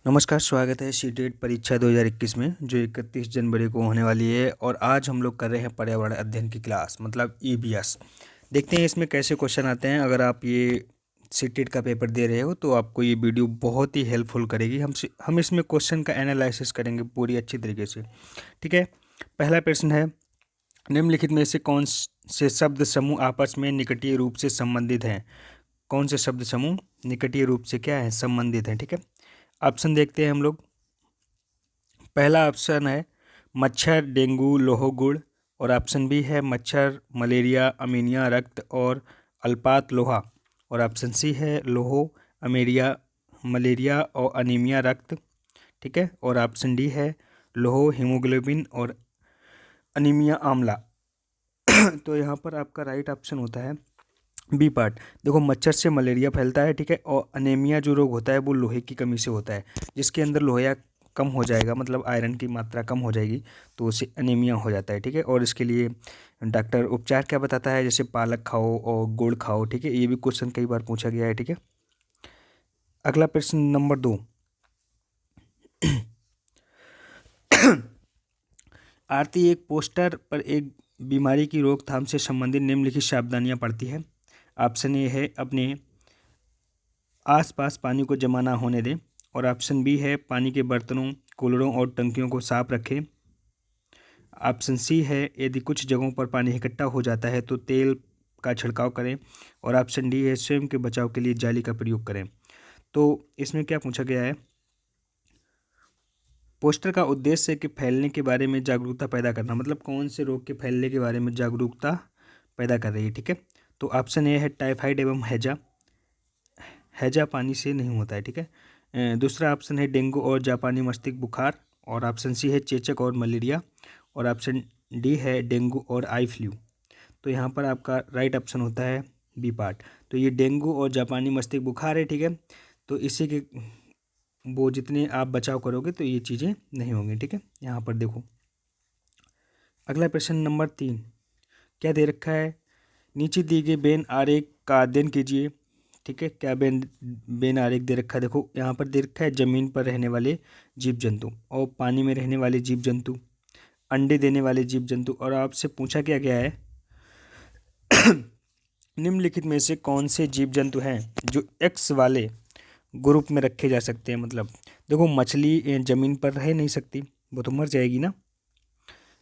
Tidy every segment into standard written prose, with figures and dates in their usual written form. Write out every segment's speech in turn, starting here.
नमस्कार, स्वागत है सीटेट परीक्षा 2021 में जो 31 जनवरी को होने वाली है। और आज हम लोग कर रहे हैं पर्यावरण अध्ययन की क्लास मतलब ईवीएस। देखते हैं इसमें कैसे क्वेश्चन आते हैं। अगर आप ये सीटेट का पेपर दे रहे हो तो आपको ये वीडियो बहुत ही हेल्पफुल करेगी। हम इसमें क्वेश्चन का एनालिसिस करेंगे पूरी अच्छी तरीके से। ठीक है, पहला प्रश्न है, निम्नलिखित में से कौन से शब्द समूह आपस में निकटीय रूप से संबंधित हैं। कौन से शब्द समूह निकटीय रूप से क्या है, संबंधित हैं। ठीक है, ऑप्शन देखते हैं हम लोग। पहला ऑप्शन है मच्छर, डेंगू, लोह गुड़। और ऑप्शन बी है मच्छर, मलेरिया, अमीनिया, रक्त और अल्पात लोहा। और ऑप्शन सी है लोहो, अमेरिया, मलेरिया और अनीमिया, रक्त। ठीक है, और ऑप्शन डी है लोहो, हीमोग्लोबिन और अनीमिया, आंवला। तो यहाँ पर आपका राइट ऑप्शन होता है बी पार्ट। देखो, मच्छर से मलेरिया फैलता है। ठीक है, और अनेमिया जो रोग होता है वो लोहे की कमी से होता है। जिसके अंदर लोहा कम हो जाएगा, मतलब आयरन की मात्रा कम हो जाएगी, तो उसे अनेमिया हो जाता है। ठीक है, और इसके लिए डॉक्टर उपचार क्या बताता है, जैसे पालक खाओ और गुड़ खाओ। ठीक है, ये भी क्वेश्चन कई बार पूछा गया है। ठीक है, अगला प्रश्न नंबर 2। आरती एक पोस्टर पर एक बीमारी की रोकथाम से संबंधित निम्नलिखित सावधानियां पढ़ती है। ऑप्शन ए है अपने आसपास पानी को जमा ना होने दें। और ऑप्शन बी है पानी के बर्तनों, कूलरों और टंकियों को साफ रखें। ऑप्शन सी है यदि कुछ जगहों पर पानी इकट्ठा हो जाता है तो तेल का छिड़काव करें। और ऑप्शन डी है स्वयं के बचाव के लिए जाली का प्रयोग करें। तो इसमें क्या पूछा गया है, पोस्टर का उद्देश्य है कि फैलने के बारे में जागरूकता पैदा करना, मतलब कौन से रोग के फैलने के बारे में जागरूकता पैदा कर रही है। ठीक है, तो ऑप्शन ए है टाइफाइड एवं हैजा। हैजा पानी से नहीं होता है। ठीक है, दूसरा ऑप्शन है डेंगू और जापानी मस्तिष्क बुखार। और ऑप्शन सी है चेचक और मलेरिया। और ऑप्शन डी है डेंगू और आई फ्लू। तो यहाँ पर आपका राइट ऑप्शन होता है बी पार्ट। तो ये डेंगू और जापानी मस्तिष्क बुखार है। ठीक है, तो इसी के वो जितने आप बचाव करोगे तो ये चीज़ें नहीं होंगी। ठीक है, यहाँ पर देखो अगला प्रश्न नंबर 3 क्या दे रखा है, नीचे दिए गए बेन आरेख का अध्ययन कीजिए। ठीक है, क्या बेन आरेख दे रखा है, देखो यहाँ पर दे रखा है ज़मीन पर रहने वाले जीव जंतु और पानी में रहने वाले जीव जंतु, अंडे देने वाले जीव जंतु। और आपसे पूछा क्या गया है, निम्नलिखित में से कौन से जीव जंतु हैं जो एक्स वाले ग्रुप में रखे जा सकते हैं। मतलब देखो, मछली ज़मीन पर रह नहीं सकती, वो तो मर जाएगी ना।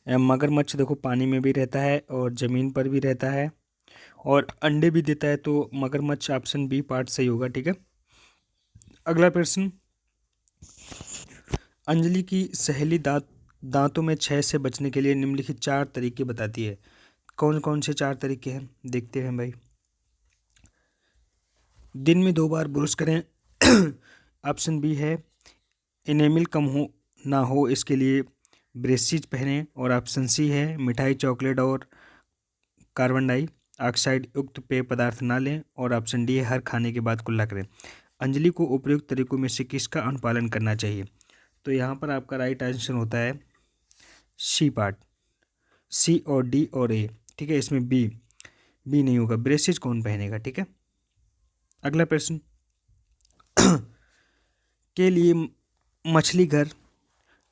मगरमच्छ देखो पानी में भी रहता है और ज़मीन पर भी रहता है और अंडे भी देता है, तो मगरमच्छ ऑप्शन बी पार्ट सही होगा। ठीक है, अगला प्रश्न, अंजलि की सहेली दांतों में क्षय से बचने के लिए निम्नलिखित 4 तरीके बताती है। कौन कौन से 4 तरीके हैं, देखते हैं भाई। दिन में 2 बार ब्रश करें। ऑप्शन बी है इनेमिल कम हो ना हो इसके लिए ब्रेसिज पहने। और ऑप्शन सी है मिठाई, चॉकलेट और कार्बन डाइऑक्साइड युक्त पेय पदार्थ ना लें। और ऑप्शन डी है हर खाने के बाद कुल्ला करें। अंजलि को उपयुक्त तरीकों में से किसका अनुपालन करना चाहिए। तो यहाँ पर आपका राइट आंसर होता है सी पार्ट, सी और डी और ए। ठीक है, इसमें बी नहीं होगा, ब्रेसिज कौन पहनेगा। ठीक है, अगला प्रश्न, के लिए मछली घर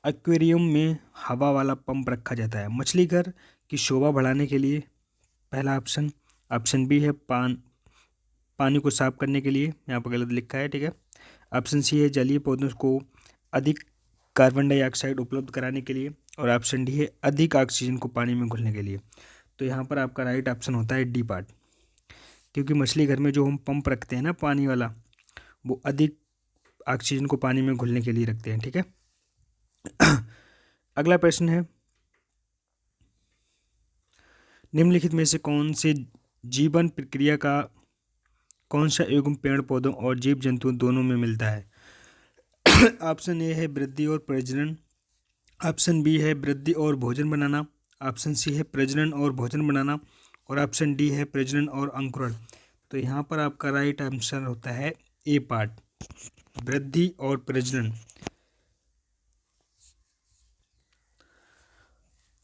एक्वेरियम में हवा वाला पंप रखा जाता है। मछली घर की शोभा बढ़ाने के लिए, पहला ऑप्शन। ऑप्शन बी है पानी को साफ करने के लिए, यहाँ पर गलत लिखा है। ठीक है, ऑप्शन सी है जलीय पौधों को अधिक कार्बन डाइऑक्साइड उपलब्ध कराने के लिए। और ऑप्शन डी है अधिक ऑक्सीजन को पानी में घुलने के लिए। तो यहाँ पर आपका राइट ऑप्शन होता है डी पार्ट, क्योंकि मछली घर में जो हम पंप रखते हैं ना पानी वाला, वो अधिक ऑक्सीजन को पानी में घुलने के लिए रखते हैं। ठीक है, अगला प्रश्न है, निम्नलिखित में से कौन से जीवन प्रक्रिया का कौन सा युग्म पेड़ पौधों और जीव जंतुओं दोनों में मिलता है। ऑप्शन ए है वृद्धि और प्रजनन। ऑप्शन बी है वृद्धि और भोजन बनाना। ऑप्शन सी है प्रजनन और भोजन बनाना। और ऑप्शन डी है प्रजनन और अंकुरण। तो यहाँ पर आपका राइट आंसर होता है ए पार्ट, वृद्धि और प्रजनन।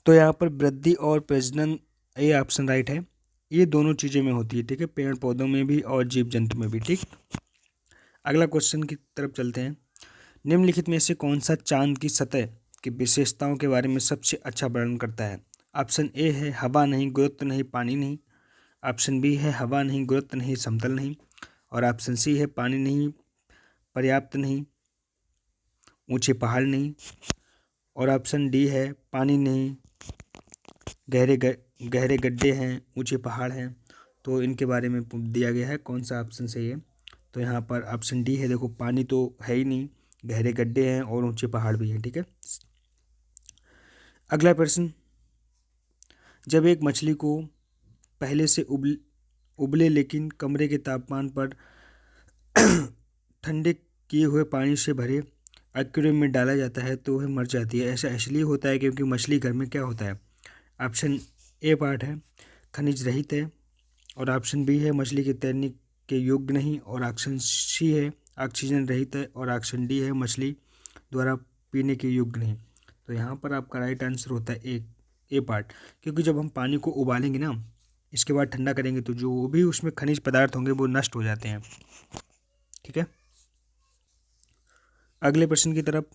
तो यहाँ पर वृद्धि और प्रजनन ये ऑप्शन राइट है, ये दोनों चीज़ों में होती है। ठीक है, पेड़ पौधों में भी और जीव जंतु में भी। ठीक, अगला क्वेश्चन की तरफ चलते हैं। निम्नलिखित में से कौन सा चांद की सतह की विशेषताओं के बारे में सबसे अच्छा वर्णन करता है? ऑप्शन ए है हवा नहीं, गुरुत्व नहीं, पानी नहीं। ऑप्शन बी है हवा नहीं, गुरुत्व नहीं, समतल नहीं। और ऑप्शन सी है पानी नहीं, पर्याप्त नहीं, ऊंचे पहाड़ नहीं। और ऑप्शन डी है पानी नहीं, गहरे गड्ढे हैं, ऊंचे पहाड़ हैं। तो इनके बारे में दिया गया है कौन सा ऑप्शन सही है। तो यहाँ पर ऑप्शन डी है, देखो पानी तो है ही नहीं, गहरे गड्ढे हैं और ऊंचे पहाड़ भी हैं। ठीक है, अगला प्रश्न, जब एक मछली को पहले से उबले लेकिन कमरे के तापमान पर ठंडे किए हुए पानी से भरे एक्वेरियम में डाला जाता है तो वह मर जाती है। ऐसा इसलिए होता है क्योंकि मछली घर में क्या होता है? ऑप्शन ए पार्ट है खनिज रहित है। और ऑप्शन बी है मछली के तैरने के योग्य नहीं। और ऑप्शन सी है ऑक्सीजन रहित है। और ऑप्शन डी है मछली द्वारा पीने के योग्य नहीं। तो यहाँ पर आपका राइट आंसर होता है ए पार्ट, क्योंकि जब हम पानी को उबालेंगे ना, इसके बाद ठंडा करेंगे तो जो भी उसमें खनिज पदार्थ होंगे वो नष्ट हो जाते हैं। ठीक है, अगले प्रश्न की तरफ।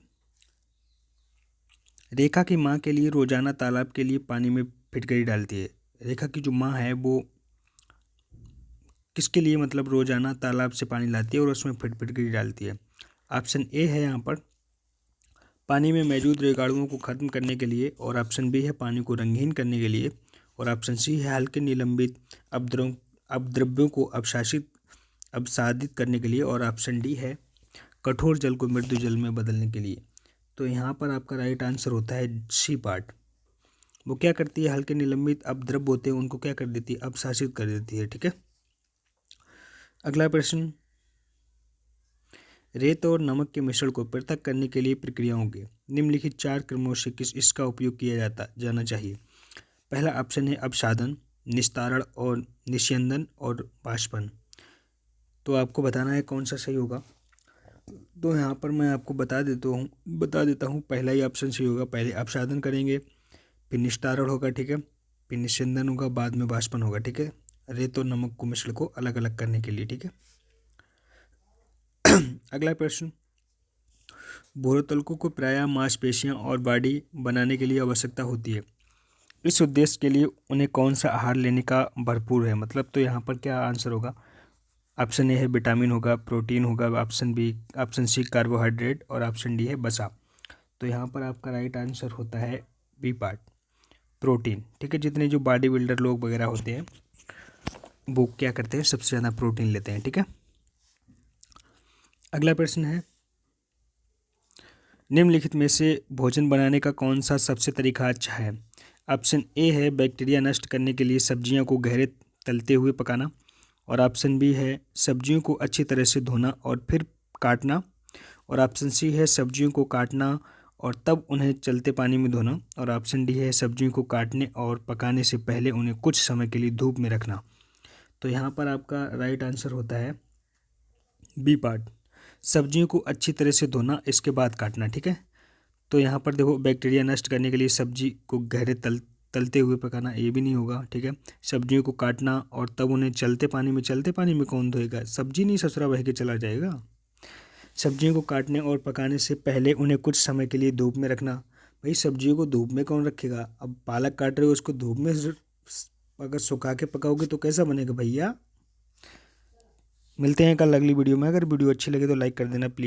रेखा की माँ के लिए रोजाना तालाब के लिए पानी में फिटकरी डालती है। रेखा की जो माँ है वो किसके लिए मतलब रोजाना तालाब से पानी लाती है और उसमें फिटकरी डालती है? ऑप्शन ए है यहाँ पर पानी में मौजूद कीटाणुओं को खत्म करने के लिए। और ऑप्शन बी है पानी को रंगीन करने के लिए। और ऑप्शन सी है हल्के निलंबित अपद्रव्यों को अपसादित करने के लिए। और ऑप्शन डी है कठोर जल को मृदु जल में बदलने के लिए। तो यहाँ पर आपका राइट आंसर होता है सी पार्ट। वो क्या करती है, हल्के निलंबित अपद्रव्य होते हैं उनको क्या कर देती है, अपशासित कर देती है। ठीक है, अगला प्रश्न, रेत और नमक के मिश्रण को पृथक करने के लिए प्रक्रियाओं के निम्नलिखित 4 क्रमों से इसका उपयोग किया जाना चाहिए? पहला ऑप्शन है अपसादन, निस्तारण और निस्यंदन और वाष्पन। तो आपको बताना है कौन सा सही होगा। तो यहाँ पर मैं आपको बता देता हूँ पहला ही ऑप्शन सही होगा। पहले अपसादन करेंगे, फिर निस्तारण होगा, ठीक है, फिर निस्यंदन होगा, बाद में वाष्पन होगा। ठीक है, रेत और नमक को मिश्रण को अलग अलग करने के लिए। ठीक है, अगला प्रश्न, भूतल्कों को प्रायः मांसपेशियां और बॉडी बनाने के लिए आवश्यकता होती है। इस उद्देश्य के लिए उन्हें कौन सा आहार लेने का भरपूर है मतलब? तो यहाँ पर क्या आंसर होगा? ऑप्शन ए है विटामिन होगा, प्रोटीन होगा, ऑप्शन सी कार्बोहाइड्रेट और ऑप्शन डी है वसा। तो यहाँ पर आपका राइट आंसर होता है बी पार्ट, प्रोटीन। ठीक है, जितने जो बॉडी बिल्डर लोग वगैरह होते हैं वो क्या करते हैं, सबसे ज़्यादा प्रोटीन लेते हैं। ठीक है, अगला प्रश्न है, निम्नलिखित में से भोजन बनाने का कौन सा सबसे तरीका अच्छा है? ऑप्शन ए है बैक्टीरिया नष्ट करने के लिए सब्जियों को गहरे तलते हुए पकाना। और ऑप्शन बी है सब्जियों को अच्छी तरह से धोना और फिर काटना। और ऑप्शन सी है सब्जियों को काटना और तब उन्हें चलते पानी में धोना। और ऑप्शन डी है सब्जियों को काटने और पकाने से पहले उन्हें कुछ समय के लिए धूप में रखना। तो यहाँ पर आपका राइट आंसर होता है बी पार्ट, सब्जियों को अच्छी तरह से धोना इसके बाद काटना। ठीक है, तो यहाँ पर देखो बैक्टीरिया नष्ट करने के लिए सब्जी को गहरे तलते हुए पकाना, ये भी नहीं होगा। ठीक है, सब्जियों को काटना और तब उन्हें चलते पानी में कौन धोएगा, सब्जी नहीं ससुरा बह के चला जाएगा। सब्जियों को काटने और पकाने से पहले उन्हें कुछ समय के लिए धूप में रखना। भाई सब्जियों को धूप में कौन रखेगा? अब पालक काट रहे हो उसको धूप में अगर सुखा के पकाओगे तो कैसा बनेगा भैया। मिलते हैं कल अगली वीडियो में। अगर वीडियो अच्छी लगे तो लाइक कर देना प्लीज़।